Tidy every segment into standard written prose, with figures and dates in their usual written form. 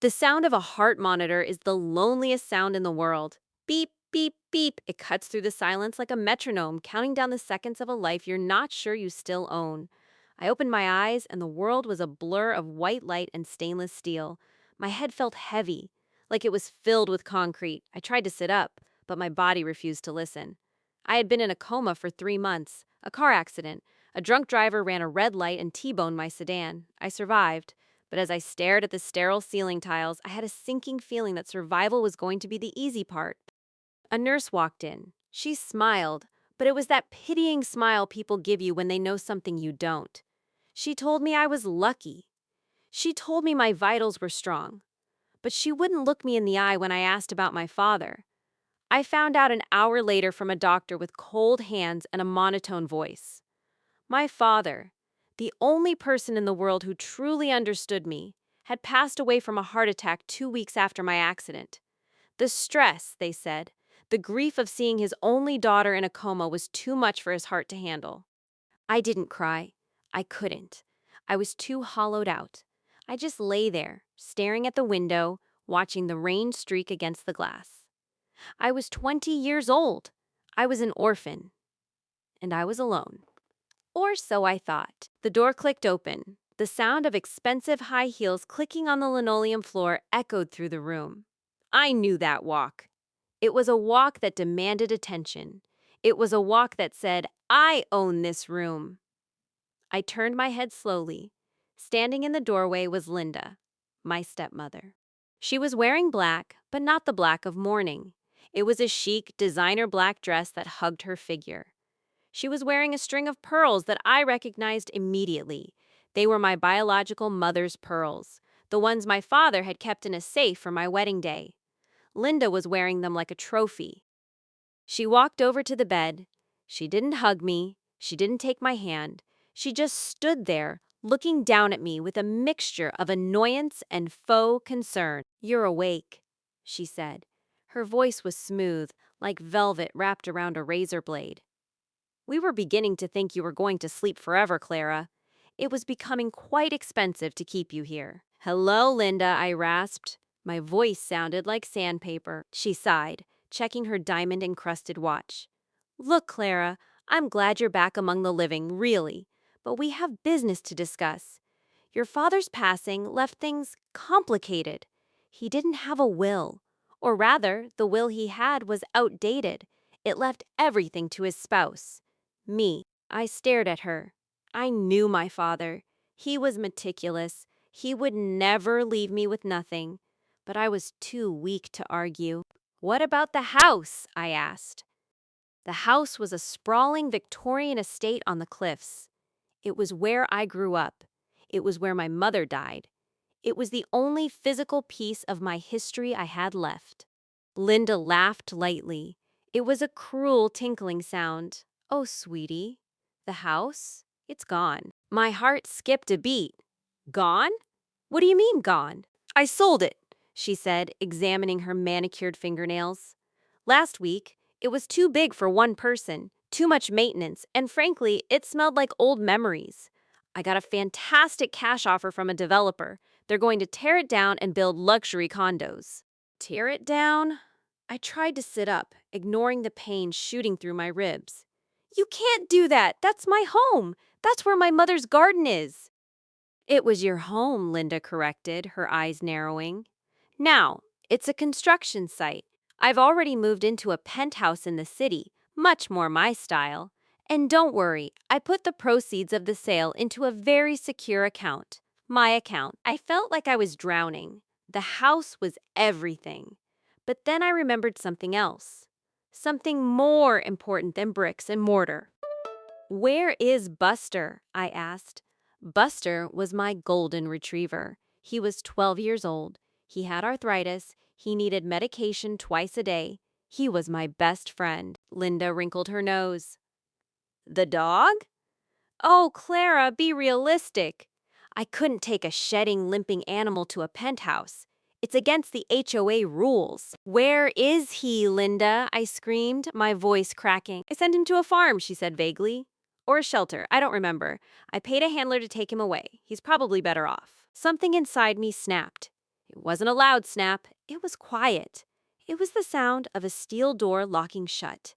The sound of a heart monitor is the loneliest sound in the world. Beep, beep, beep. It cuts through the silence like a metronome, counting down the seconds of a life you're not sure you still own. I opened my eyes, and the world was a blur of white light and stainless steel. My head felt heavy, like it was filled with concrete. I tried to sit up, but my body refused to listen. I had been in a coma for 3 months. A car accident. A drunk driver ran a red light and T-boned my sedan. I survived. But as I stared at the sterile ceiling tiles, I had a sinking feeling that survival was going to be the easy part. A nurse walked in. She smiled, but it was that pitying smile people give you when they know something you don't. She told me I was lucky. She told me my vitals were strong. But she wouldn't look me in the eye when I asked about my father. I found out an hour later from a doctor with cold hands and a monotone voice. My father, the only person in the world who truly understood me, had passed away from a heart attack 2 weeks after my accident. The stress, they said, the grief of seeing his only daughter in a coma was too much for his heart to handle. I didn't cry. I couldn't. I was too hollowed out. I just lay there, staring at the window, watching the rain streak against the glass. I was 20 years old. I was an orphan. And I was alone. Or so I thought. The door clicked open. The sound of expensive high heels clicking on the linoleum floor echoed through the room. I knew that walk. It was a walk that demanded attention. It was a walk that said, I own this room. I turned my head slowly. Standing in the doorway was Linda, my stepmother. She was wearing black, but not the black of mourning. It was a chic, designer black dress that hugged her figure. She was wearing a string of pearls that I recognized immediately. They were my biological mother's pearls, the ones my father had kept in a safe for my wedding day. Linda was wearing them like a trophy. She walked over to the bed. She didn't hug me. She didn't take my hand. She just stood there, looking down at me with a mixture of annoyance and faux concern. You're awake, she said. Her voice was smooth, like velvet wrapped around a razor blade. We were beginning to think you were going to sleep forever, Clara. It was becoming quite expensive to keep you here. Hello, Linda, I rasped. My voice sounded like sandpaper. She sighed, checking her diamond-encrusted watch. Look, Clara, I'm glad you're back among the living, really. But we have business to discuss. Your father's passing left things complicated. He didn't have a will. Or rather, the will he had was outdated. It left everything to his spouse. Me. I stared at her. I knew my father. He was meticulous. He would never leave me with nothing. But I was too weak to argue. What about the house? I asked. The house was a sprawling Victorian estate on the cliffs. It was where I grew up. It was where my mother died. It was the only physical piece of my history I had left. Linda laughed lightly. It was a cruel tinkling sound. Oh, sweetie, the house? It's gone. My heart skipped a beat. Gone? What do you mean gone? I sold it, she said, examining her manicured fingernails. Last week, it was too big for one person, too much maintenance, and frankly, it smelled like old memories. I got a fantastic cash offer from a developer. They're going to tear it down and build luxury condos. Tear it down? I tried to sit up, ignoring the pain shooting through my ribs. You can't do that. That's my home. That's where my mother's garden is. It was your home, Linda corrected, her eyes narrowing. Now, it's a construction site. I've already moved into a penthouse in the city, much more my style. And don't worry, I put the proceeds of the sale into a very secure account. My account. I felt like I was drowning. The house was everything. But then I remembered something else. Something more important than bricks and mortar. Where is Buster? I asked. Buster was my golden retriever. He was 12 years old. He had arthritis. He needed medication twice a day. He was my best friend. Linda wrinkled her nose. The dog? Oh, Clara, be realistic. I couldn't take a shedding, limping animal to a penthouse. It's against the HOA rules. Where is he, Linda? I screamed, my voice cracking. I sent him to a farm, she said vaguely. Or a shelter, I don't remember. I paid a handler to take him away. He's probably better off. Something inside me snapped. It wasn't a loud snap, it was quiet. It was the sound of a steel door locking shut.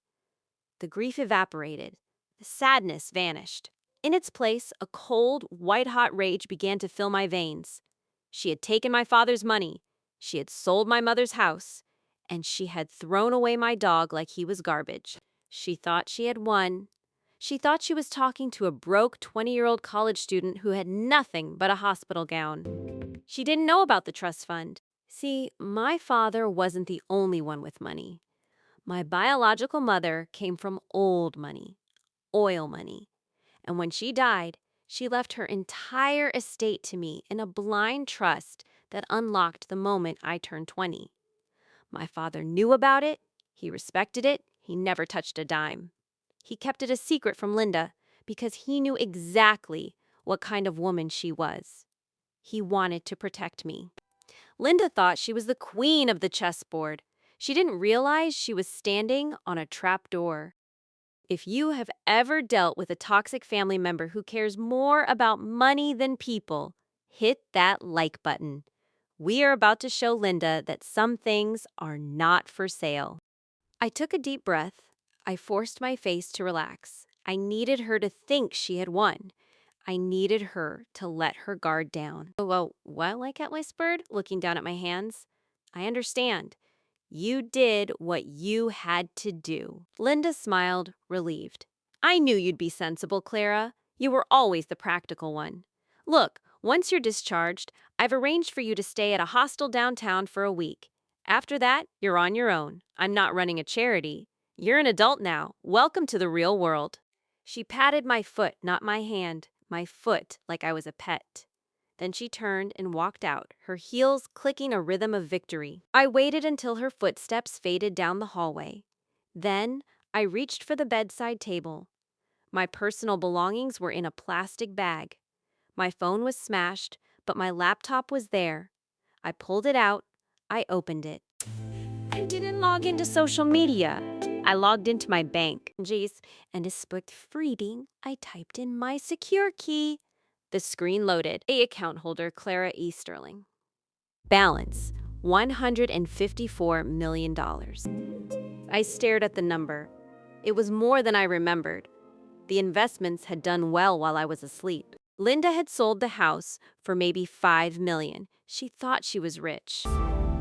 The grief evaporated. The sadness vanished. In its place, a cold, white-hot rage began to fill my veins. She had taken my father's money. She had sold my mother's house. And she had thrown away my dog like he was garbage. She thought she had won. She thought she was talking to a broke 20-year-old college student who had nothing but a hospital gown. She didn't know about the trust fund. See, my father wasn't the only one with money. My biological mother came from old money, oil money. And when she died, she left her entire estate to me in a blind trust that unlocked the moment I turned 20. My father knew about it, he respected it, he never touched a dime. He kept it a secret from Linda because he knew exactly what kind of woman she was. He wanted to protect me. Linda thought she was the queen of the chessboard. She didn't realize she was standing on a trap door. If you have ever dealt with a toxic family member who cares more about money than people, hit that like button. We are about to show Linda that some things are not for sale. I took a deep breath. I forced my face to relax. I needed her to think she had won. I needed her to let her guard down. Well, what? Lycat whispered, looking down at my hands. I understand. You did what you had to do. Linda smiled, relieved. I knew you'd be sensible, Clara. You were always the practical one. Look, once you're discharged, I've arranged for you to stay at a hostel downtown for a week. After that, you're on your own. I'm not running a charity. You're an adult now. Welcome to the real world. She patted my foot, not my hand, my foot like I was a pet. Then she turned and walked out, her heels clicking a rhythm of victory. I waited until her footsteps faded down the hallway. Then I reached for the bedside table. My personal belongings were in a plastic bag. My phone was smashed, but my laptop was there. I pulled it out. I opened it. I didn't log into social media. I logged into my bank. Jeez, and es spökt freebie. I typed in my secure key. The screen loaded. A account holder, Clara E. Sterling. Balance, $154 million. I stared at the number. It was more than I remembered. The investments had done well while I was asleep. Linda had sold the house for maybe $5 million. She thought she was rich.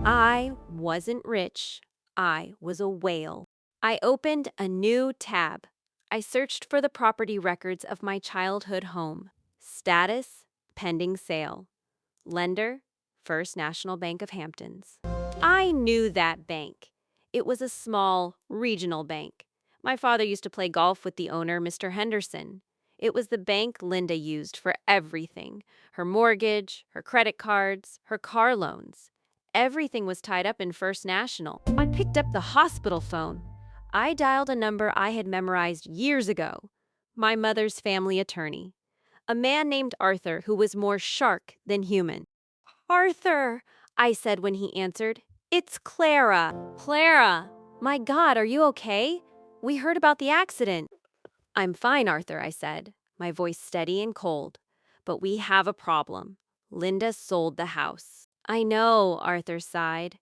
I wasn't rich. I was a whale. I opened a new tab. I searched for the property records of my childhood home. Status, pending sale. Lender, First National Bank of Hamptons. I knew that bank. It was a small, regional bank. My father used to play golf with the owner, Mr. Henderson. It was the bank Linda used for everything. Her mortgage, her credit cards, her car loans. Everything was tied up in First National. I picked up the hospital phone. I dialed a number I had memorized years ago. My mother's family attorney. A man named Arthur who was more shark than human. Arthur, I said when he answered. It's Clara. Clara, my God, are you okay? We heard about the accident. I'm fine, Arthur, I said, my voice steady and cold. But we have a problem. Linda sold the house. I know, Arthur sighed.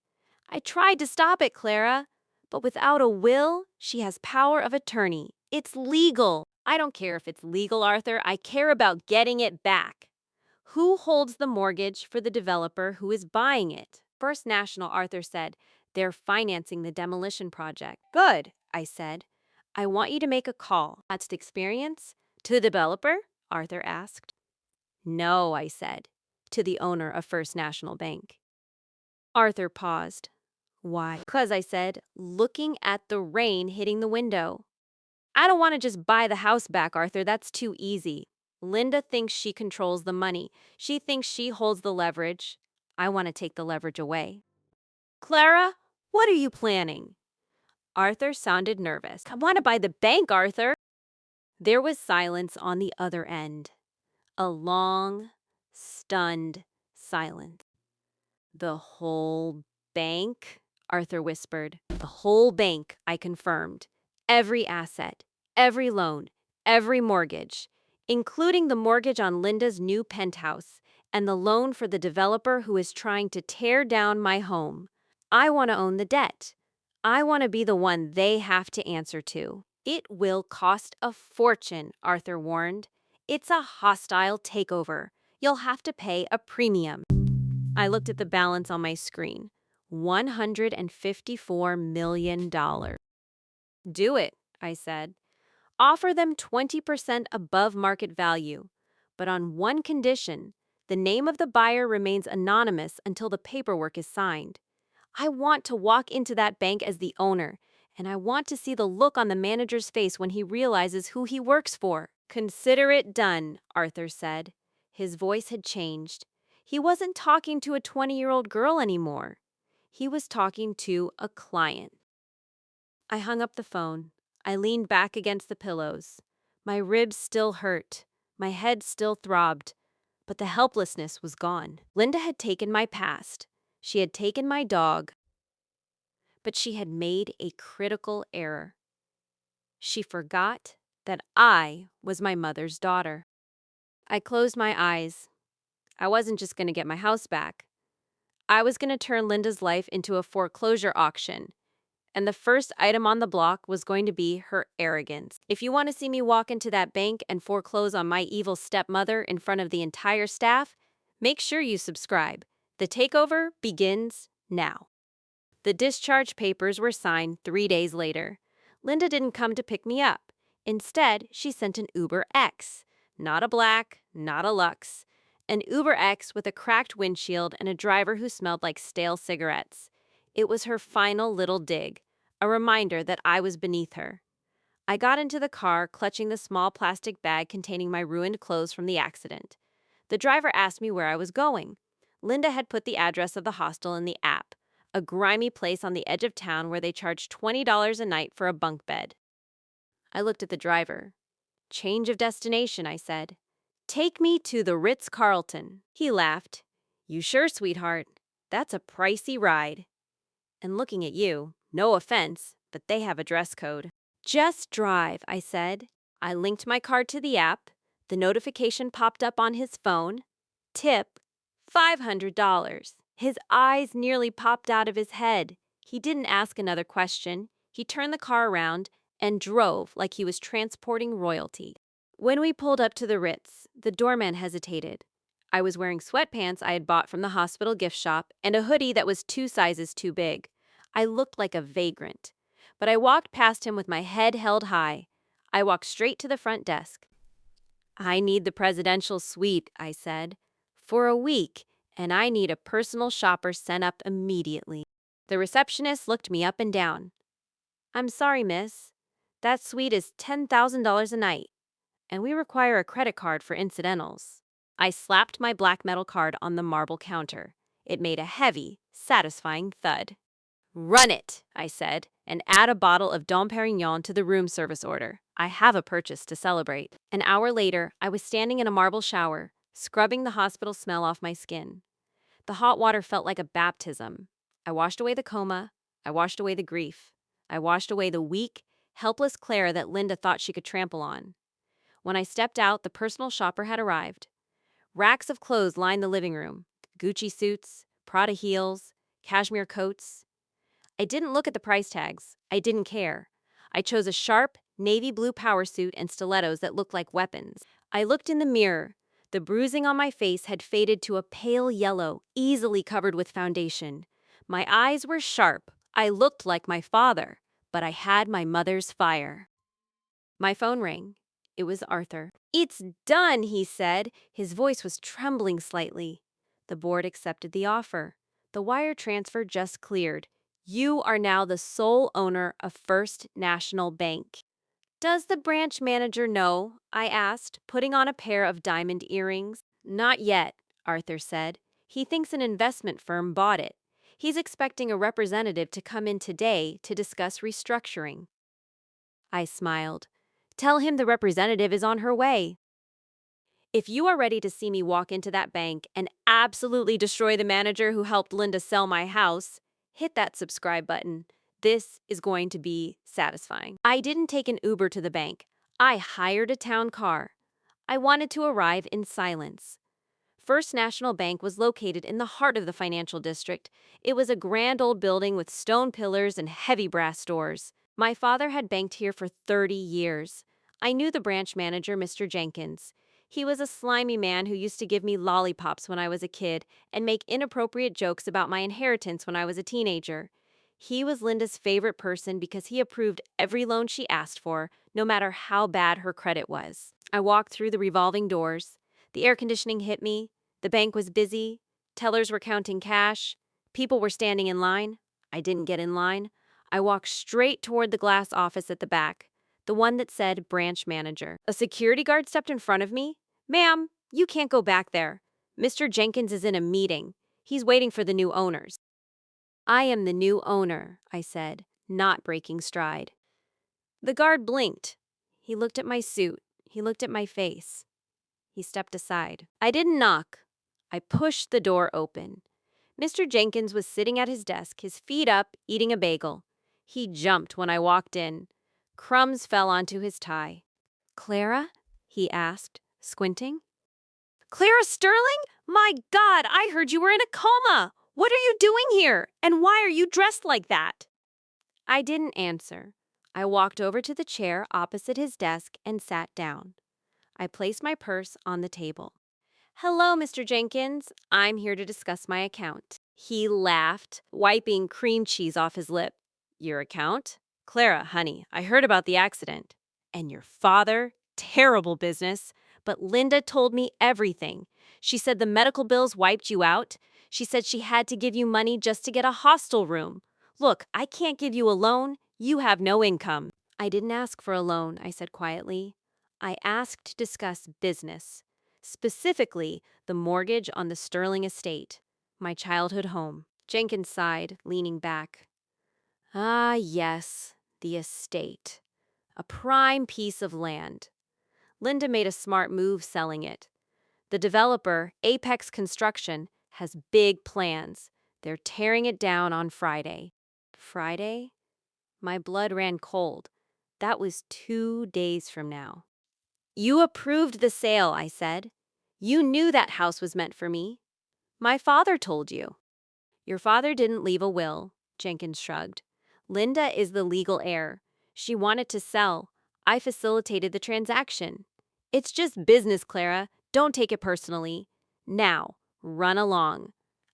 I tried to stop it, Clara. But without a will, she has power of attorney. It's legal. I don't care if it's legal, Arthur. I care about getting it back. Who holds the mortgage for the developer who is buying it? First National, Arthur said. They're financing the demolition project. Good, I said. I want you to make a call. Past experience? To the developer? Arthur asked. No, I said. To the owner of First National Bank. Arthur paused. Why? Because, I said, looking at the rain hitting the window. I don't want to just buy the house back, Arthur. That's too easy. Linda thinks she controls the money. She thinks she holds the leverage. I want to take the leverage away. Clara, what are you planning? Arthur sounded nervous. I want to buy the bank, Arthur. There was silence on the other end. A long, stunned silence. The whole bank? Arthur whispered. The whole bank, I confirmed. Every asset, every loan, every mortgage, including the mortgage on Linda's new penthouse, and the loan for the developer who is trying to tear down my home. I want to own the debt. I want to be the one they have to answer to. It will cost a fortune, Arthur warned. It's a hostile takeover. You'll have to pay a premium. I looked at the balance on my screen. $154 million. Do it, I said. Offer them 20% above market value, but on one condition: the name of the buyer remains anonymous until the paperwork is signed. I want to walk into that bank as the owner, and I want to see the look on the manager's face when he realizes who he works for. Consider it done, Arthur said. His voice had changed. He wasn't talking to a 20-year-old girl anymore. He was talking to a client. I hung up the phone. I leaned back against the pillows. My ribs still hurt. My head still throbbed. But the helplessness was gone. Linda had taken my past. She had taken my dog. But she had made a critical error. She forgot that I was my mother's daughter. I closed my eyes. I wasn't just going to get my house back. I was going to turn Linda's life into a foreclosure auction. And the first item on the block was going to be her arrogance. If you want to see me walk into that bank and foreclose on my evil stepmother in front of the entire staff, make sure you subscribe. The takeover begins now. The discharge papers were signed 3 days later. Linda didn't come to pick me up. Instead, she sent an Uber X. Not a Black, not a Lux. An Uber X with a cracked windshield and a driver who smelled like stale cigarettes. It was her final little dig, a reminder that I was beneath her. I got into the car, clutching the small plastic bag containing my ruined clothes from the accident. The driver asked me where I was going. Linda had put the address of the hostel in the app, a grimy place on the edge of town where they charged $20 a night for a bunk bed. I looked at the driver. Change of destination, I said. Take me to the Ritz-Carlton. He laughed. You sure, sweetheart? That's a pricey ride. And looking at you, no offense, but they have a dress code. Just drive, I said. I linked my card to the app. The notification popped up on his phone. Tip, $500. His eyes nearly popped out of his head. He didn't ask another question. He turned the car around and drove like he was transporting royalty. When we pulled up to the Ritz, the doorman hesitated. I was wearing sweatpants I had bought from the hospital gift shop and a hoodie that was 2 sizes too big. I looked like a vagrant. But I walked past him with my head held high. I walked straight to the front desk. I need the presidential suite, I said, for a week, and I need a personal shopper sent up immediately. The receptionist looked me up and down. I'm sorry, miss. That suite is $10,000 a night, and we require a credit card for incidentals. I slapped my black metal card on the marble counter. It made a heavy, satisfying thud. Run it, I said, and add a bottle of Dom Perignon to the room service order. I have a purchase to celebrate. An hour later, I was standing in a marble shower, scrubbing the hospital smell off my skin. The hot water felt like a baptism. I washed away the coma. I washed away the grief. I washed away the weak, helpless Claire that Linda thought she could trample on. When I stepped out, the personal shopper had arrived. Racks of clothes lined the living room. Gucci suits, Prada heels, cashmere coats. I didn't look at the price tags. I didn't care. I chose a sharp, navy blue power suit and stilettos that looked like weapons. I looked in the mirror. The bruising on my face had faded to a pale yellow, easily covered with foundation. My eyes were sharp. I looked like my father, but I had my mother's fire. My phone rang. It was Arthur. It's done, he said. His voice was trembling slightly. The board accepted the offer. The wire transfer just cleared. You are now the sole owner of First National Bank. Does the branch manager know? I asked, putting on a pair of diamond earrings. Not yet, Arthur said. He thinks an investment firm bought it. He's expecting a representative to come in today to discuss restructuring. I smiled. Tell him the representative is on her way. If you are ready to see me walk into that bank and absolutely destroy the manager who helped Linda sell my house, hit that subscribe button. This is going to be satisfying. I didn't take an Uber to the bank. I hired a town car. I wanted to arrive in silence. First National Bank was located in the heart of the financial district. It was a grand old building with stone pillars and heavy brass doors. My father had banked here for 30 years. I knew the branch manager, Mr. Jenkins. He was a slimy man who used to give me lollipops when I was a kid and make inappropriate jokes about my inheritance when I was a teenager. He was Linda's favorite person because he approved every loan she asked for, no matter how bad her credit was. I walked through the revolving doors. The air conditioning hit me. The bank was busy. Tellers were counting cash. People were standing in line. I didn't get in line. I walked straight toward the glass office at the back, the one that said branch manager. A security guard stepped in front of me. "Ma'am, you can't go back there. Mr. Jenkins is in a meeting. He's waiting for the new owners." "I am the new owner," I said, not breaking stride. The guard blinked. He looked at my suit. He looked at my face. He stepped aside. I didn't knock. I pushed the door open. Mr. Jenkins was sitting at his desk, his feet up, eating a bagel. He jumped when I walked in. Crumbs fell onto his tie. "Clara?" he asked, squinting. "Clara Sterling? My God, I heard you were in a coma! What are you doing here? And why are you dressed like that?" I didn't answer. I walked over to the chair opposite his desk and sat down. I placed my purse on the table. "Hello, Mr. Jenkins. I'm here to discuss my account." He laughed, wiping cream cheese off his lip. "Your account? Clara, honey, I heard about the accident. And your father? Terrible business. But Linda told me everything. She said the medical bills wiped you out. She said she had to give you money just to get a hostel room. Look, I can't give you a loan. You have no income." "I didn't ask for a loan," I said quietly. "I asked to discuss business. Specifically, the mortgage on the Sterling estate, my childhood home." Jenkins sighed, leaning back. "Ah, yes, the estate. A prime piece of land. Linda made a smart move selling it. The developer, Apex Construction, has big plans. They're tearing it down on Friday." Friday? My blood ran cold. That was 2 days from now. "You approved the sale," I said. "You knew that house was meant for me. My father told you." "Your father didn't leave a will," Jenkins shrugged. "Linda is the legal heir. She wanted to sell. I facilitated the transaction. It's just business, Clara. Don't take it personally. Now, run along.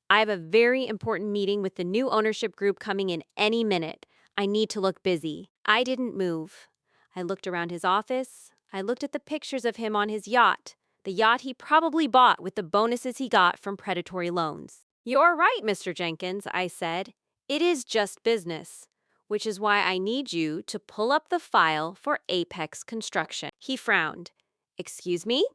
I have a very important meeting with the new ownership group coming in any minute. I need to look busy." I didn't move. I looked around his office. I looked at the pictures of him on his yacht, the yacht he probably bought with the bonuses he got from predatory loans. "You're right, Mr. Jenkins," I said. "It is just business, which is why I need you to pull up the file for Apex Construction." He frowned. "Excuse me?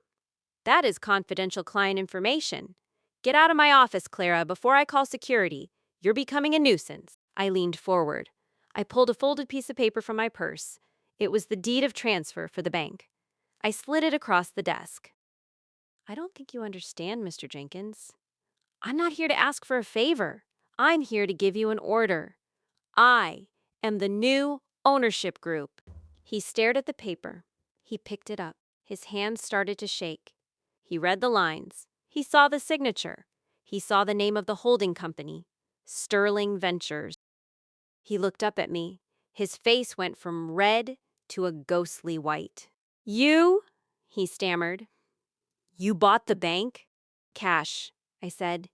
That is confidential client information. Get out of my office, Clara, before I call security. You're becoming a nuisance." I leaned forward. I pulled a folded piece of paper from my purse. It was the deed of transfer for the bank. I slid it across the desk. "I don't think you understand, Mr. Jenkins. I'm not here to ask for a favor. I'm here to give you an order. I am the new ownership group." He stared at the paper. He picked it up. His hands started to shake. He read the lines. He saw the signature. He saw the name of the holding company, Sterling Ventures. He looked up at me. His face went from red to a ghostly white. "You?" he stammered. "You bought the bank?" "Cash," I said.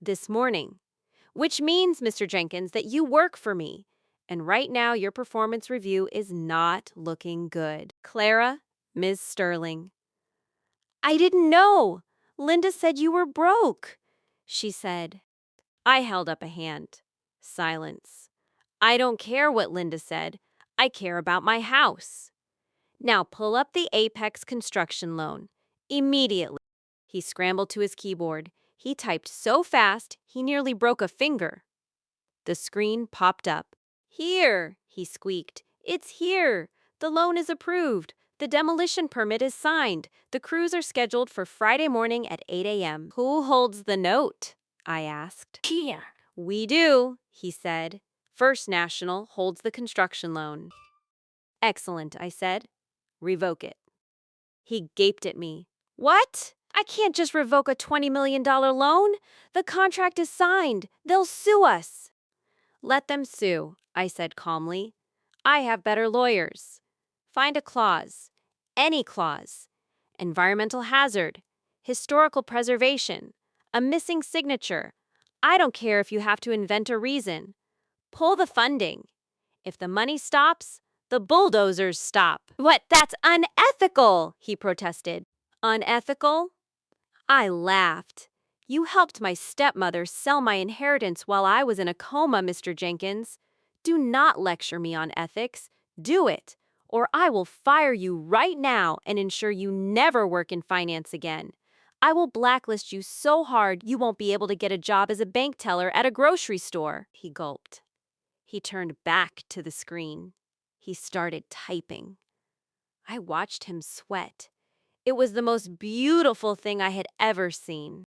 "This morning. Which means, Mr. Jenkins, that you work for me. And right now your performance review is not looking good. Clara, Ms. Sterling." "I didn't know. Linda said you were broke," she said. I held up a hand. Silence. "I don't care what Linda said. I care about my house. Now pull up the Apex Construction loan. Immediately." He scrambled to his keyboard. He typed so fast, he nearly broke a finger. The screen popped up. "Here," he squeaked. "It's here. The loan is approved. The demolition permit is signed. The crews are scheduled for Friday morning at 8 a.m. "Who holds the note?" I asked. Here. "We do," he said. "First National holds the construction loan." "Excellent," I said. "Revoke it." He gaped at me. "What?" I can't just revoke a $20 million loan. The contract is signed. They'll sue us. Let them sue, I said calmly. I have better lawyers. Find a clause. Any clause. Environmental hazard. Historical preservation. A missing signature. I don't care if you have to invent a reason. Pull the funding. If the money stops, the bulldozers stop. What? That's unethical, he protested. Unethical? I laughed. You helped my stepmother sell my inheritance while I was in a coma, Mr. Jenkins. Do not lecture me on ethics. Do it, or I will fire you right now and ensure you never work in finance again. I will blacklist you so hard you won't be able to get a job as a bank teller at a grocery store. He gulped. He turned back to the screen. He started typing. I watched him sweat. It was the most beautiful thing I had ever seen.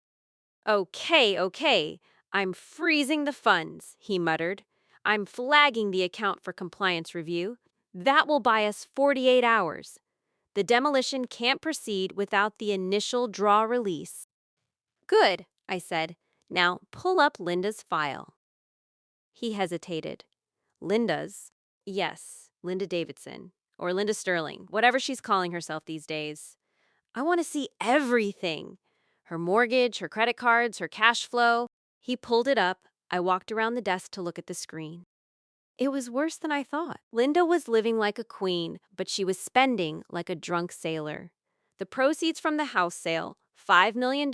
Okay. I'm freezing the funds, he muttered. I'm flagging the account for compliance review. That will buy us 48 hours. The demolition can't proceed without the initial draw release. Good, I said. Now pull up Linda's file. He hesitated. Linda's? Yes, Linda Davidson. Or Linda Sterling, whatever she's calling herself these days. I want to see everything. Her mortgage, her credit cards, her cash flow. He pulled it up. I walked around the desk to look at the screen. It was worse than I thought. Linda was living like a queen, but she was spending like a drunk sailor. The proceeds from the house sale, $5 million,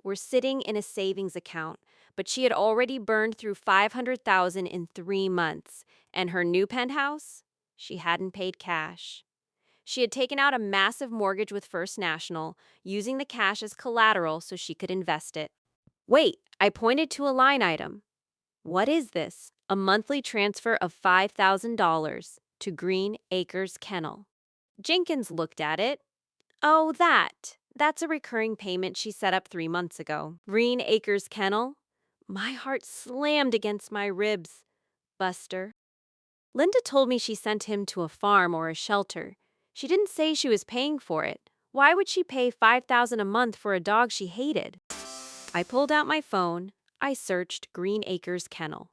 were sitting in a savings account, but she had already burned through $500,000 in 3 months. And her new penthouse? She hadn't paid cash. She had taken out a massive mortgage with First National, using the cash as collateral so she could invest it. Wait, I pointed to a line item. What is this? A monthly transfer of $5,000 to Green Acres Kennel. Jenkins looked at it. Oh, that's a recurring payment she set up 3 months ago. Green Acres Kennel? My heart slammed against my ribs. Buster. Linda told me she sent him to a farm or a shelter. She didn't say she was paying for it. Why would she pay $5,000 a month for a dog she hated? I pulled out my phone. I searched Green Acres Kennel.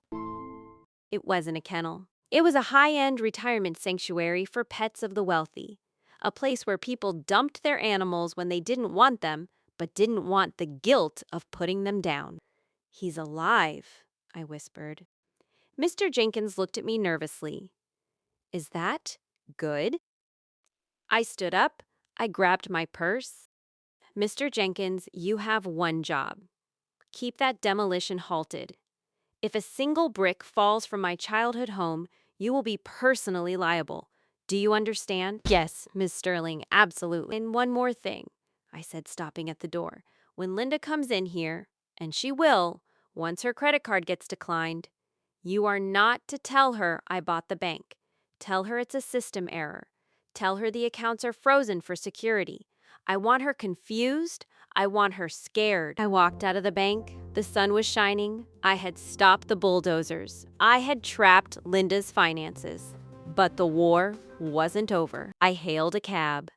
It wasn't a kennel. It was a high-end retirement sanctuary for pets of the wealthy. A place where people dumped their animals when they didn't want them, but didn't want the guilt of putting them down. He's alive, I whispered. Mr. Jenkins looked at me nervously. Is that good? I stood up. I grabbed my purse. Mr. Jenkins, you have one job. Keep that demolition halted. If a single brick falls from my childhood home, you will be personally liable. Do you understand? Yes, Miss Sterling, absolutely. And one more thing, I said, stopping at the door. When Linda comes in here, and she will, once her credit card gets declined, you are not to tell her I bought the bank. Tell her it's a system error. Tell her the accounts are frozen for security. I want her confused. I want her scared. I walked out of the bank. The sun was shining. I had stopped the bulldozers. I had trapped Linda's finances. But the war wasn't over. I hailed a cab.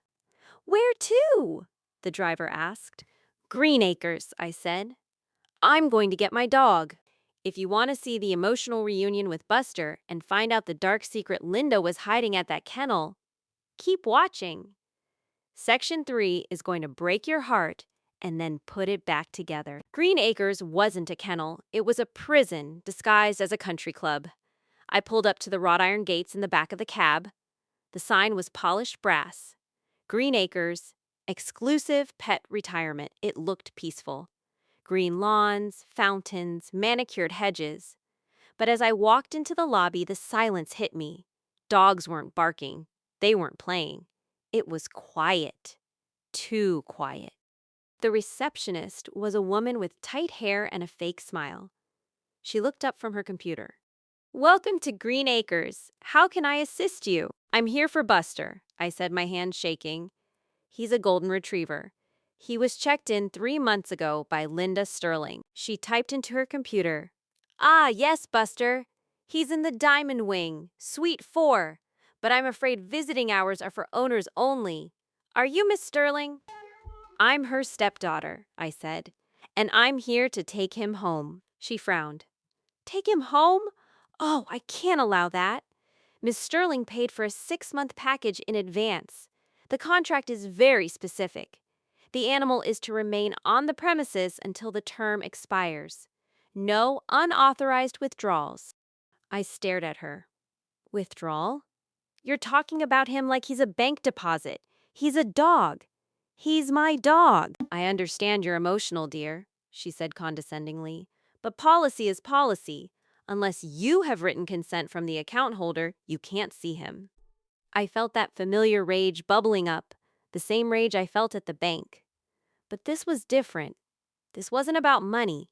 Where to? The driver asked. Green Acres, I said. I'm going to get my dog. If you want to see the emotional reunion with Buster and find out the dark secret Linda was hiding at that kennel, keep watching. Section 3 is going to break your heart and then put it back together. Green Acres wasn't a kennel. It was a prison disguised as a country club. I pulled up to the wrought iron gates in the back of the cab. The sign was polished brass. Green Acres, exclusive pet retirement. It looked peaceful. Green lawns, fountains, manicured hedges. But as I walked into the lobby, the silence hit me. Dogs weren't barking. They weren't playing. It was quiet. Too quiet. The receptionist was a woman with tight hair and a fake smile. She looked up from her computer. Welcome to Green Acres. How can I assist you? I'm here for Buster, I said, my hand shaking. He's a golden retriever. He was checked in 3 months ago by Linda Sterling. She typed into her computer. Ah, yes, Buster. He's in the Diamond Wing, Suite 4. But I'm afraid visiting hours are for owners only. Are you Miss Sterling? I'm her stepdaughter, I said, and I'm here to take him home. She frowned. Take him home? Oh, I can't allow that. Miss Sterling paid for a 6-month package in advance. The contract is very specific. The animal is to remain on the premises until the term expires. No unauthorized withdrawals. I stared at her. Withdrawal? You're talking about him like he's a bank deposit. He's a dog. He's my dog. I understand you're emotional, dear, she said condescendingly. But policy is policy. Unless you have written consent from the account holder, you can't see him. I felt that familiar rage bubbling up, the same rage I felt at the bank. But this was different. This wasn't about money.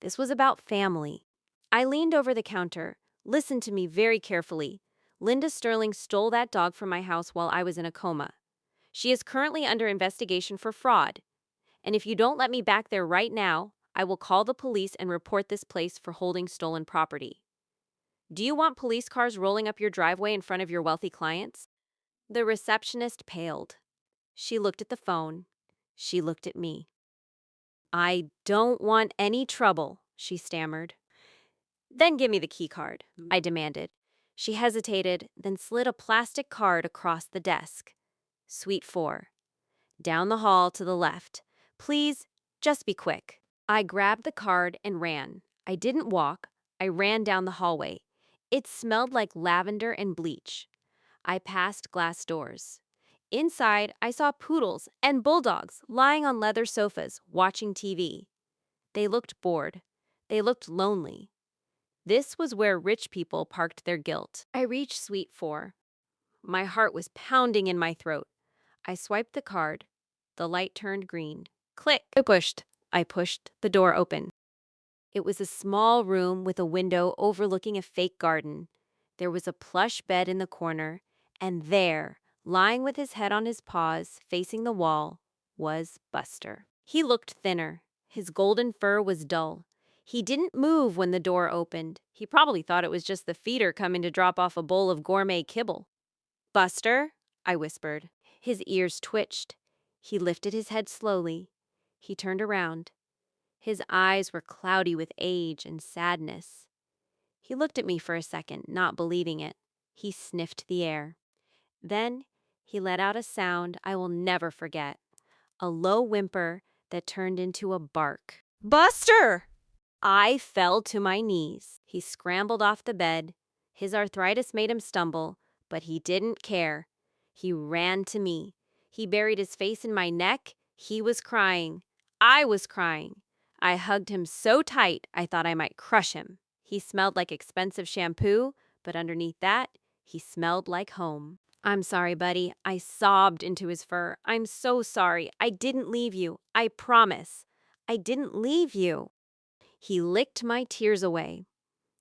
This was about family. I leaned over the counter. Listen to me very carefully. Linda Sterling stole that dog from my house while I was in a coma. She is currently under investigation for fraud. And if you don't let me back there right now, I will call the police and report this place for holding stolen property. Do you want police cars rolling up your driveway in front of your wealthy clients? The receptionist paled. She looked at the phone. She looked at me. I don't want any trouble, she stammered. Then give me the key card, I demanded. She hesitated, then slid a plastic card across the desk. Suite 4. Down the hall to the left. Please, just be quick. I grabbed the card and ran. I didn't walk. I ran down the hallway. It smelled like lavender and bleach. I passed glass doors. Inside, I saw poodles and bulldogs lying on leather sofas, watching TV. They looked bored. They looked lonely. This was where rich people parked their guilt. I reached Suite 4. My heart was pounding in my throat. I swiped the card. The light turned green. Click! I pushed the door open. It was a small room with a window overlooking a fake garden. There was a plush bed in the corner, and there, lying with his head on his paws, facing the wall, was Buster. He looked thinner. His golden fur was dull. He didn't move when the door opened. He probably thought it was just the feeder coming to drop off a bowl of gourmet kibble. Buster, I whispered. His ears twitched. He lifted his head slowly. He turned around. His eyes were cloudy with age and sadness. He looked at me for a second, not believing it. He sniffed the air. Then he let out a sound I will never forget, a low whimper that turned into a bark. Buster! I fell to my knees. He scrambled off the bed. His arthritis made him stumble, but he didn't care. He ran to me. He buried his face in my neck. He was crying. I was crying. I hugged him so tight I thought I might crush him. He smelled like expensive shampoo, but underneath that, he smelled like home. I'm sorry, buddy. I sobbed into his fur. I'm so sorry. I didn't leave you. I promise. I didn't leave you. He licked my tears away.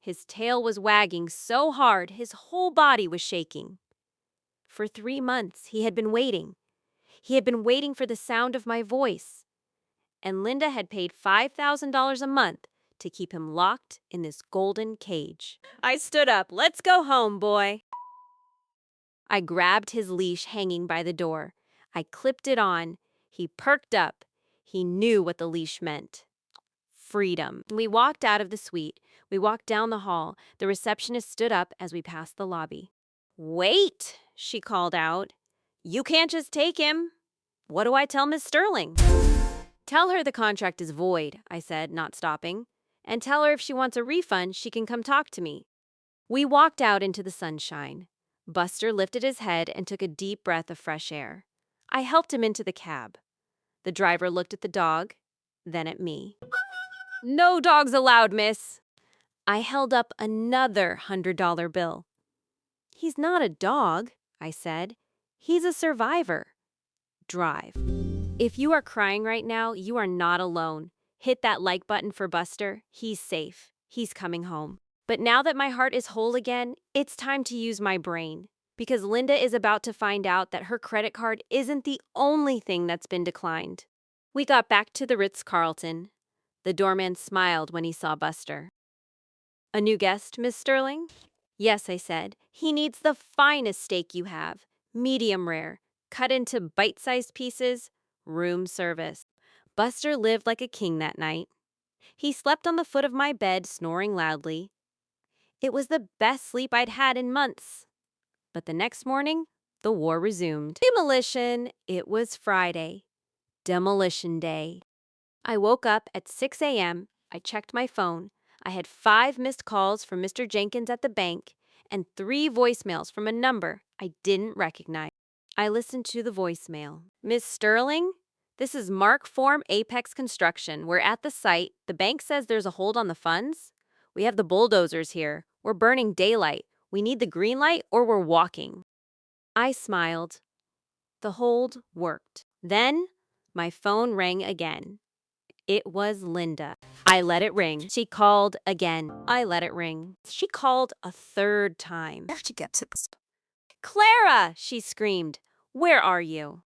His tail was wagging so hard his whole body was shaking. For 3 months, he had been waiting. He had been waiting for the sound of my voice. And Linda had paid $5,000 a month to keep him locked in this golden cage. I stood up. Let's go home, boy. I grabbed his leash hanging by the door. I clipped it on. He perked up. He knew what the leash meant. Freedom. We walked out of the suite. We walked down the hall. The receptionist stood up as we passed the lobby. Wait, she called out. You can't just take him. What do I tell Miss Sterling? Tell her the contract is void, I said, not stopping. And tell her if she wants a refund, she can come talk to me. We walked out into the sunshine. Buster lifted his head and took a deep breath of fresh air. I helped him into the cab. The driver looked at the dog, then at me. No dogs allowed, miss. I held up another $100 bill. He's not a dog, I said. He's a survivor. Drive. If you are crying right now, you are not alone. Hit that like button for Buster. He's safe. He's coming home. But now that my heart is whole again, it's time to use my brain. Because Linda is about to find out that her credit card isn't the only thing that's been declined. We got back to the Ritz-Carlton. The doorman smiled when he saw Buster. A new guest, Miss Sterling? Yes, I said. He needs the finest steak you have. Medium rare. Cut into bite-sized pieces. Room service. Buster lived like a king that night. He slept on the foot of my bed, snoring loudly. It was the best sleep I'd had in months. But the next morning, the war resumed. Demolition. It was Friday. Demolition day. I woke up at 6 a.m. I checked my phone. I had 5 missed calls from Mr. Jenkins at the bank and 3 voicemails from a number I didn't recognize. I listened to the voicemail. Miss Sterling? This is Mark Form Apex Construction. We're at the site. The bank says there's a hold on the funds. We have the bulldozers here. We're burning daylight. We need the green light or we're walking. I smiled. The hold worked. Then my phone rang again. It was Linda. I let it ring. She called again. I let it ring. She called a third time. I have to get to this. Clara, she screamed. Where are you?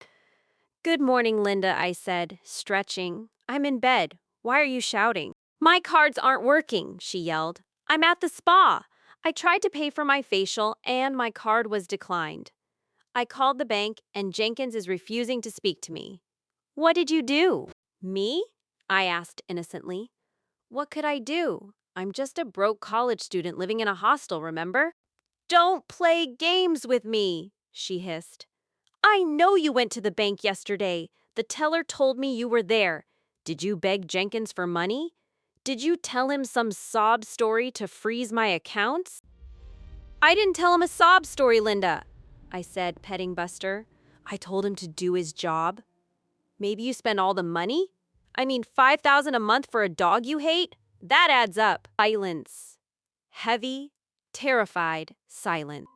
Good morning, Linda, I said, stretching. I'm in bed. Why are you shouting? My cards aren't working, she yelled. I'm at the spa. I tried to pay for my facial and my card was declined. I called the bank and Jenkins is refusing to speak to me. What did you do? Me? I asked innocently. What could I do? I'm just a broke college student living in a hostel, remember? Don't play games with me, she hissed. I know you went to the bank yesterday. The teller told me you were there. Did you beg Jenkins for money? Did you tell him some sob story to freeze my accounts? I didn't tell him a sob story, Linda, I said, petting Buster. I told him to do his job. Maybe you spend all the money? I mean, $5,000 a month for a dog you hate? That adds up. Silence. Heavy, terrified silence.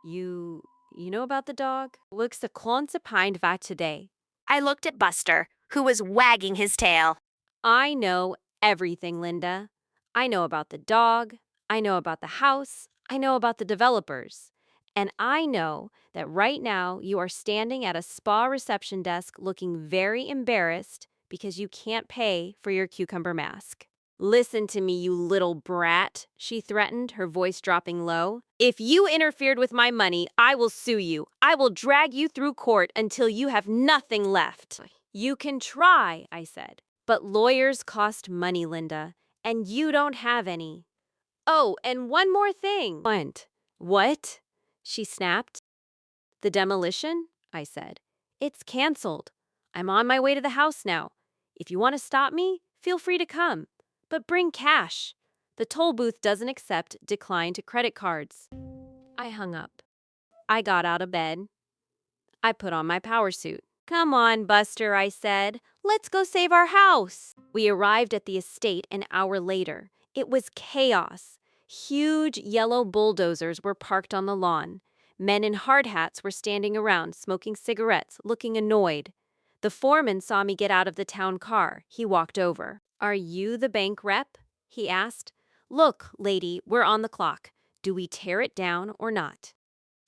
You know about the dog? Looks a klonse pine va today. I looked at Buster, who was wagging his tail. I know everything, Linda. I know about the dog. I know about the house. I know about the developers. And I know that right now you are standing at a spa reception desk looking very embarrassed because you can't pay for your cucumber mask. Listen to me, you little brat, she threatened, her voice dropping low. If you interfered with my money, I will sue you. I will drag you through court until you have nothing left. You can try, I said. But lawyers cost money, Linda, and you don't have any. Oh, and one more thing. What? She snapped. The demolition? I said. It's canceled. I'm on my way to the house now. If you want to stop me, feel free to come. But bring cash. The toll booth doesn't accept declined credit cards. I hung up. I got out of bed. I put on my power suit. Come on, Buster, I said. Let's go save our house. We arrived at the estate an hour later. It was chaos. Huge yellow bulldozers were parked on the lawn. Men in hard hats were standing around, smoking cigarettes, looking annoyed. The foreman saw me get out of the town car. He walked over. Are you the bank rep? He asked. Look, lady, we're on the clock. Do we tear it down or not?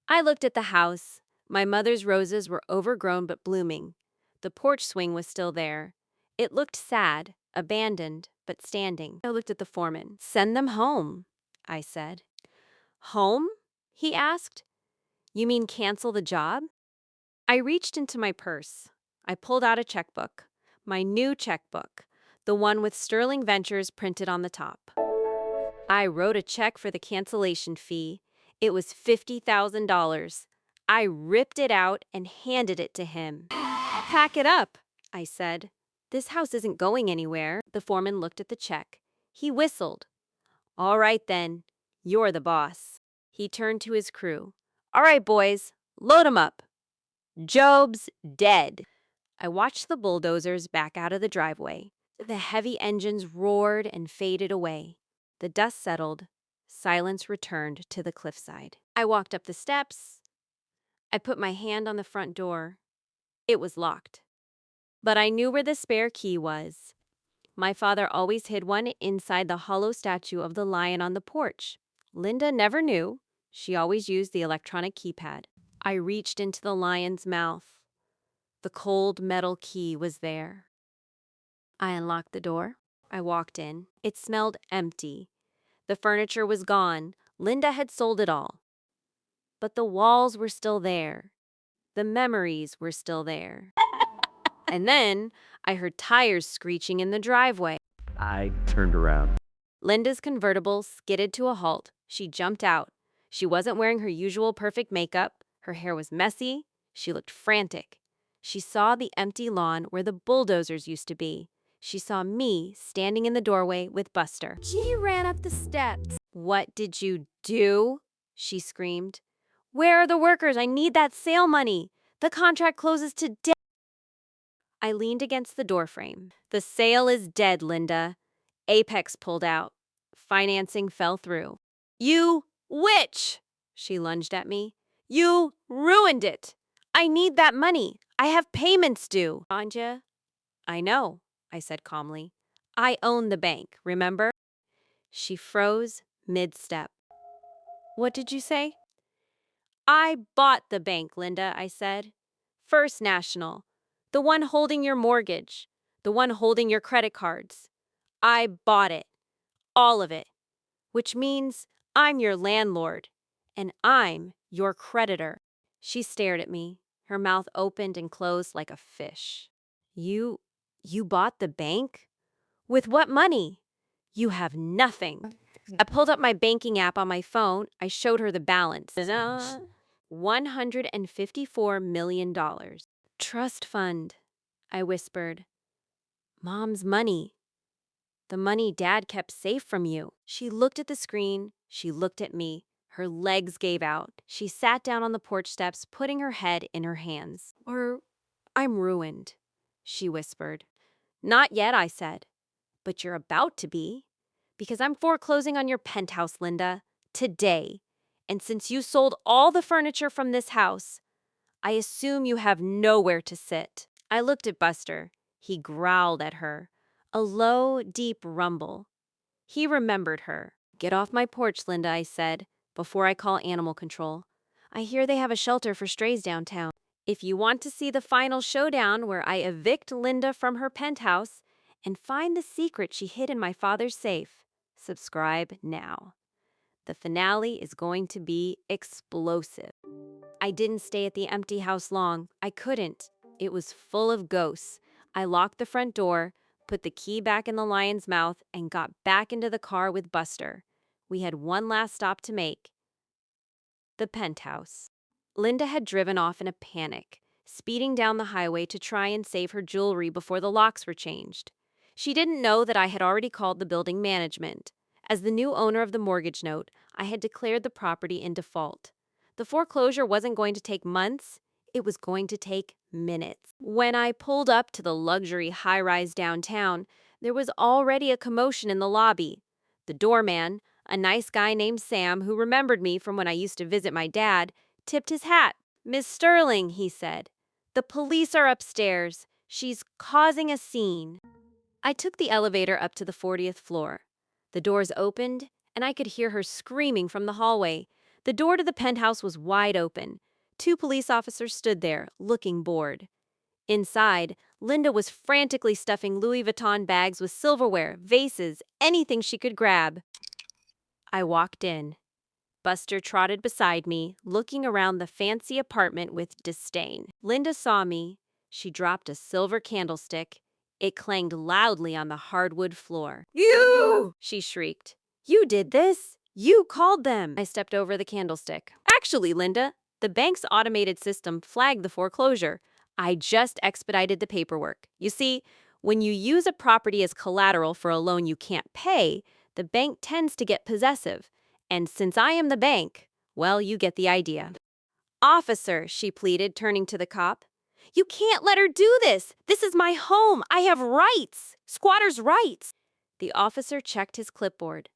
I looked at the house. My mother's roses were overgrown but blooming. The porch swing was still there. It looked sad, abandoned, but standing. I looked at the foreman. Send them home, I said. Home? He asked. You mean cancel the job? I reached into my purse. I pulled out a checkbook. My new checkbook. The one with Sterling Ventures printed on the top. I wrote a check for the cancellation fee. It was $50,000. I ripped it out and handed it to him. Pack it up, I said. This house isn't going anywhere. The foreman looked at the check. He whistled. All right then, you're the boss. He turned to his crew. All right, boys, load 'em up. Job's dead. I watched the bulldozers back out of the driveway. The heavy engines roared and faded away. The dust settled. Silence returned to the cliffside. I walked up the steps. I put my hand on the front door. It was locked. But I knew where the spare key was. My father always hid one inside the hollow statue of the lion on the porch. Linda never knew. She always used the electronic keypad. I reached into the lion's mouth. The cold metal key was there. I unlocked the door. I walked in. It smelled empty. The furniture was gone. Linda had sold it all. But the walls were still there. The memories were still there. And then I heard tires screeching in the driveway. I turned around. Linda's convertible skidded to a halt. She jumped out. She wasn't wearing her usual perfect makeup. Her hair was messy. She looked frantic. She saw the empty lawn where the bulldozers used to be. She saw me standing in the doorway with Buster. She ran up the steps. "What did you do?" she screamed. "Where are the workers? I need that sale money. The contract closes today." I leaned against the doorframe. "The sale is dead, Linda." Apex pulled out. Financing fell through. "You witch!" She lunged at me. "You ruined it! I need that money. I have payments due." "Anja?" "I know," I said calmly. "I own the bank, remember?" She froze mid-step. "What did you say?" "I bought the bank, Linda," I said. "First National. The one holding your mortgage. The one holding your credit cards. I bought it. All of it. Which means I'm your landlord. And I'm your creditor." She stared at me. Her mouth opened and closed like a fish. You bought the bank? With what money?" "You have nothing." I pulled up my banking app on my phone. I showed her the balance. Ta-da! $154 million. "Trust fund," I whispered. "Mom's money. The money Dad kept safe from you." She looked at the screen. She looked at me. Her legs gave out. She sat down on the porch steps, putting her head in her hands. "Or I'm ruined," she whispered. "Not yet," I said. "But you're about to be. Because I'm foreclosing on your penthouse, Linda. Today. And since you sold all the furniture from this house, I assume you have nowhere to sit." I looked at Buster. He growled at her. A low, deep rumble. He remembered her. "Get off my porch, Linda," I said, before I call animal control. "I hear they have a shelter for strays downtown. If you want to see the final showdown where I evict Linda from her penthouse and find the secret she hid in my father's safe, subscribe now. The finale is going to be explosive." I didn't stay at the empty house long. I couldn't. It was full of ghosts. I locked the front door, put the key back in the lion's mouth, and got back into the car with Buster. We had one last stop to make. The penthouse. Linda had driven off in a panic, speeding down the highway to try and save her jewelry before the locks were changed. She didn't know that I had already called the building management. As the new owner of the mortgage note, I had declared the property in default. The foreclosure wasn't going to take months, it was going to take minutes. When I pulled up to the luxury high-rise downtown, there was already a commotion in the lobby. The doorman, a nice guy named Sam who remembered me from when I used to visit my dad, tipped his hat. "Miss Sterling," he said, "the police are upstairs. She's causing a scene." I took the elevator up to the 40th floor. The doors opened, and I could hear her screaming from the hallway. The door to the penthouse was wide open. 2 police officers stood there, looking bored. Inside, Linda was frantically stuffing Louis Vuitton bags with silverware, vases, anything she could grab. I walked in. Buster trotted beside me, looking around the fancy apartment with disdain. Linda saw me. She dropped a silver candlestick. It clanged loudly on the hardwood floor. "You!" she shrieked. "You did this! You called them!" I stepped over the candlestick. "Actually, Linda, the bank's automated system flagged the foreclosure. I just expedited the paperwork. You see, when you use a property as collateral for a loan you can't pay, the bank tends to get possessive. And since I am the bank, well, you get the idea." "Officer," she pleaded, turning to the cop, "you can't let her do this. This is my home. I have rights. Squatter's rights." The officer checked his clipboard.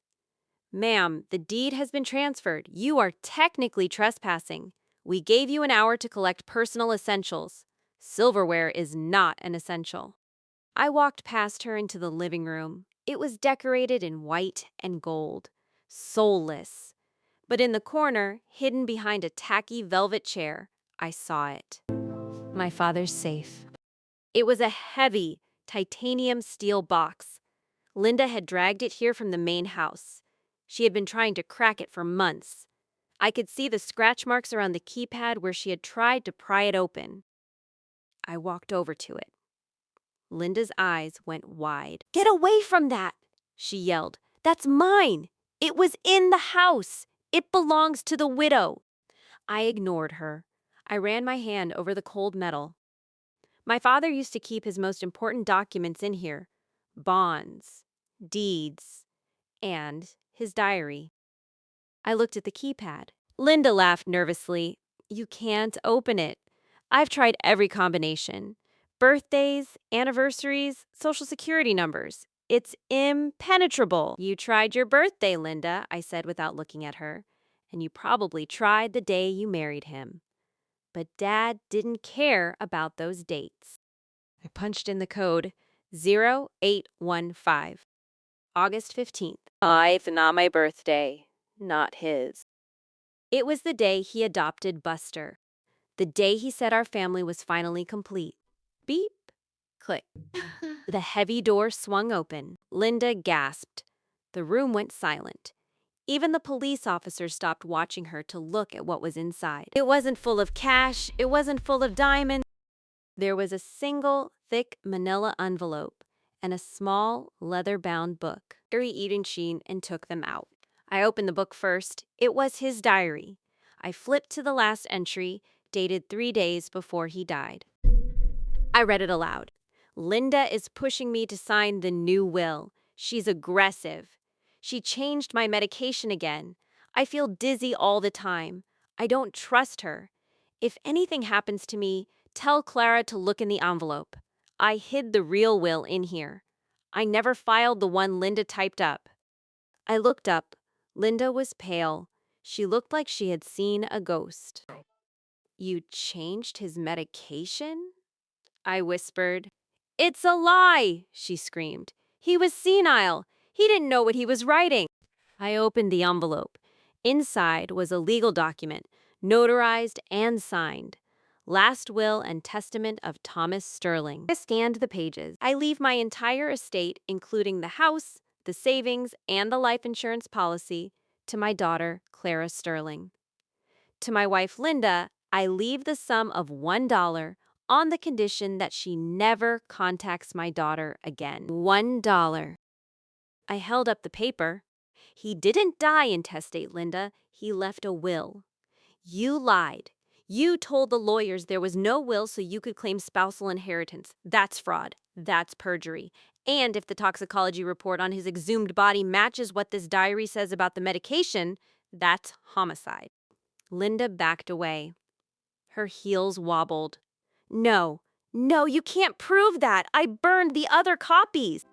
"Ma'am, the deed has been transferred. You are technically trespassing. We gave you an hour to collect personal essentials. Silverware is not an essential." I walked past her into the living room. It was decorated in white and gold. Soulless. But in the corner, hidden behind a tacky velvet chair, I saw it. My father's safe. It was a heavy, titanium steel box. Linda had dragged it here from the main house. She had been trying to crack it for months. I could see the scratch marks around the keypad where she had tried to pry it open. I walked over to it. Linda's eyes went wide. "Get away from that!" she yelled. "That's mine! It was in the house! It belongs to the widow!" I ignored her. I ran my hand over the cold metal. My father used to keep his most important documents in here: bonds, deeds, and his diary. I looked at the keypad. Linda laughed nervously. "You can't open it. I've tried every combination: birthdays, anniversaries, social security numbers. It's impenetrable." "You tried your birthday, Linda," I said without looking at her. "And you probably tried the day you married him." But Dad didn't care about those dates. I punched in the code: 0815. August 15th. It's not my birthday. Not his. It was the day he adopted Buster. The day he said our family was finally complete. Beep. Click. The heavy door swung open. Linda gasped. The room went silent. Even the police officers stopped watching her to look at what was inside. It wasn't full of cash. It wasn't full of diamonds. There was a single thick manila envelope and a small leather-bound book. Gary eaten sheen and took them out. I opened the book first. It was his diary. I flipped to the last entry, dated 3 days before he died. I read it aloud. "Linda is pushing me to sign the new will. She's aggressive. She changed my medication again. I feel dizzy all the time. I don't trust her. If anything happens to me, tell Clara to look in the envelope. I hid the real will in here. I never filed the one Linda typed up." I looked up. Linda was pale. She looked like she had seen a ghost. "You changed his medication?" I whispered. "It's a lie!" she screamed. "He was senile. He didn't know what he was writing." I opened the envelope. Inside was a legal document, notarized and signed. Last will and testament of Thomas Sterling. I scanned the pages. "I leave my entire estate, including the house, the savings, and the life insurance policy, to my daughter, Clara Sterling. To my wife, Linda, I leave the sum of $1 on the condition that she never contacts my daughter again." $1. I held up the paper. "He didn't die intestate, Linda. He left a will. You lied. You told the lawyers there was no will so you could claim spousal inheritance. That's fraud. That's perjury. And if the toxicology report on his exhumed body matches what this diary says about the medication, that's homicide." Linda backed away. Her heels wobbled. "No, no, you can't prove that. I burned the other copies."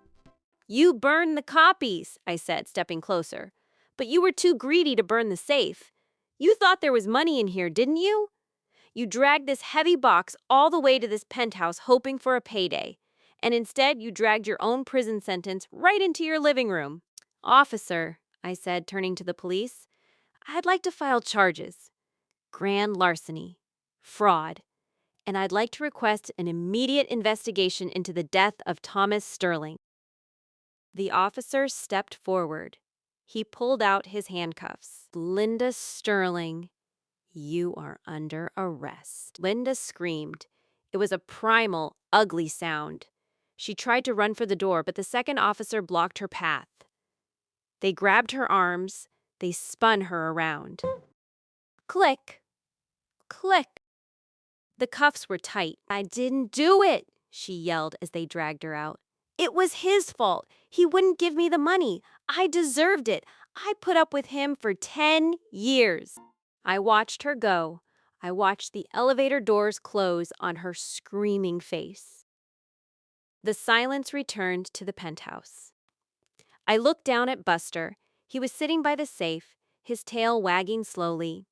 "You burned the copies," I said, stepping closer. "But you were too greedy to burn the safe. You thought there was money in here, didn't you? You dragged this heavy box all the way to this penthouse hoping for a payday. And instead, you dragged your own prison sentence right into your living room." "Officer," I said, turning to the police, "I'd like to file charges: grand larceny, fraud, and I'd like to request an immediate investigation into the death of Thomas Sterling." The officer stepped forward. He pulled out his handcuffs. "Linda Sterling, you are under arrest." Linda screamed. It was a primal, ugly sound. She tried to run for the door, but the second officer blocked her path. They grabbed her arms. They spun her around. Click, click. The cuffs were tight. "I didn't do it," she yelled as they dragged her out. "It was his fault. He wouldn't give me the money. I deserved it. I put up with him for 10 years. I watched her go. I watched the elevator doors close on her screaming face. The silence returned to the penthouse. I looked down at Buster. He was sitting by the safe, his tail wagging slowly.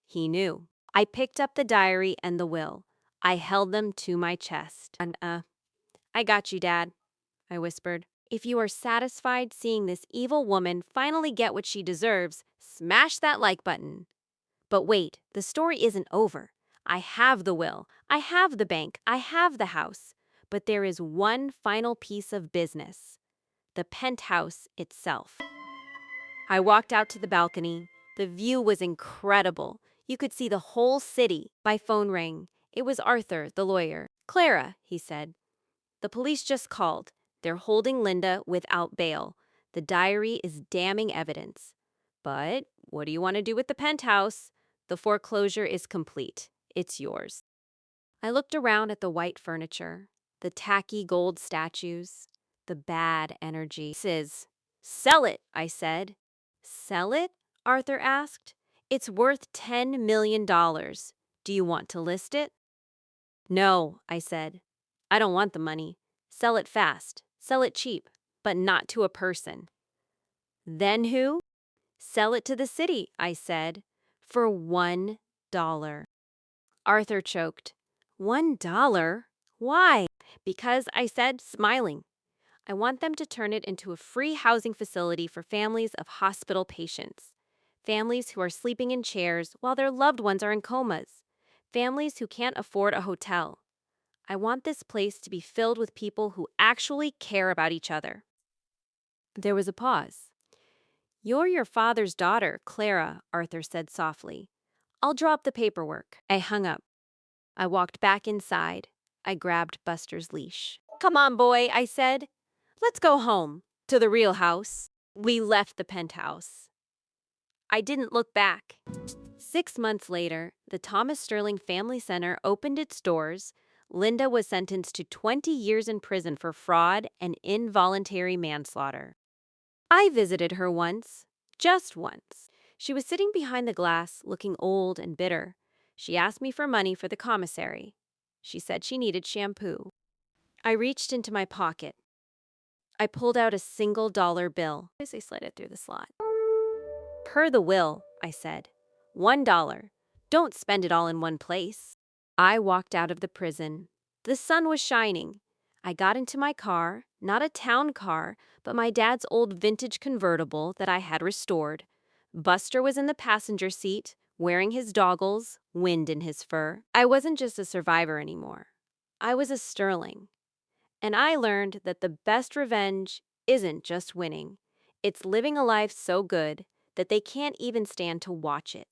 He knew. I picked up the diary and the will. I held them to my chest. "I got you, Dad," I whispered. "If you are satisfied seeing this evil woman finally get what she deserves, smash that like button." But wait, the story isn't over. I have the will. I have the bank. I have the house. But there is one final piece of business: the penthouse itself. I walked out to the balcony. The view was incredible. You could see the whole city. My phone rang. It was Arthur, the lawyer. "Clara," he said, The police just called. They're holding Linda without bail. The diary is damning evidence. But what do you want to do with the penthouse? The foreclosure is complete. It's yours. I looked around at the white furniture, the tacky gold statues, the bad energy. Sell it, I said. Sell it? Arthur asked. It's worth $10 million. Do you want to list it? No, I said. I don't want the money. Sell it fast. Sell it cheap, but not to a person. Then who? Sell it to the city, I said, for $1. Arthur choked. $1? Why? Because I said, smiling. I want them to turn it into a free housing facility for families of hospital patients. Families who are sleeping in chairs while their loved ones are in comas. Families who can't afford a hotel. I want this place to be filled with people who actually care about each other. There was a pause. You're your father's daughter, Clara, Arthur said softly. I'll drop the paperwork. I hung up. I walked back inside. I grabbed Buster's leash. Come on, boy, I said. Let's go home, to the real house. We left the penthouse. I didn't look back. 6 months later, the Thomas Sterling Family Center opened its doors. Linda was sentenced to 20 years in prison for fraud and involuntary manslaughter. I visited her once, just once. She was sitting behind the glass, looking old and bitter. She asked me for money for the commissary. She said she needed shampoo. I reached into my pocket. I pulled out a single dollar bill. I slid it through the slot. Per the will, I said. $1. Don't spend it all in one place. I walked out of the prison. The sun was shining. I got into my car, not a town car, but my dad's old vintage convertible that I had restored. Buster was in the passenger seat, wearing his goggles, wind in his fur. I wasn't just a survivor anymore. I was a Sterling. And I learned that the best revenge isn't just winning. It's living a life so good that they can't even stand to watch it.